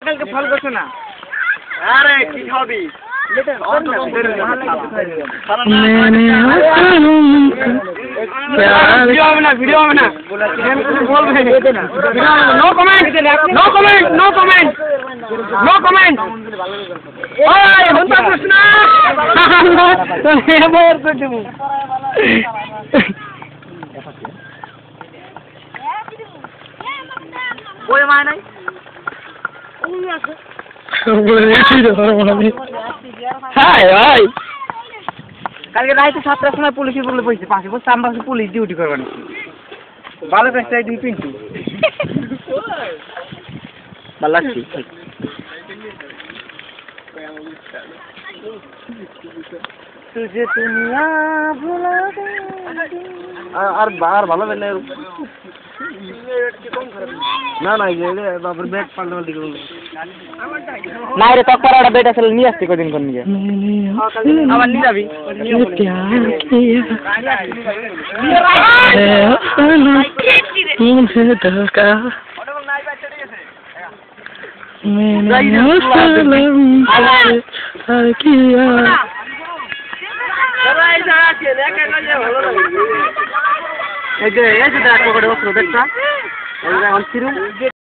কালকে ফল করছো না? আরে কি খাবি? ভিডিও হবে না বলবে no comment no comment no comment no comment ওই বন্ধু প্রশ্ন এবার তো দেব ওই মানে নাই হাই ভাই কালকে রাইতে 7টার সময় পুলিশে বলে বসেছে পাশে বসে আমার পাশে পুলিশ ডিউটি করবে না ভালো কাজটা দুই পিন্টু ভালো লাগছে तुझे दुनिया भुला दे আর ভালো বেলে না না এই বাবার ব্যাগ পাল্টাল দিকে না রে তকরাটা বেটা ছেলে নিয়ে আসতে কদিন কোন নিয়ে আবার নিয়ে যাবি এই যে একটা করে অস্ত্র দেখটা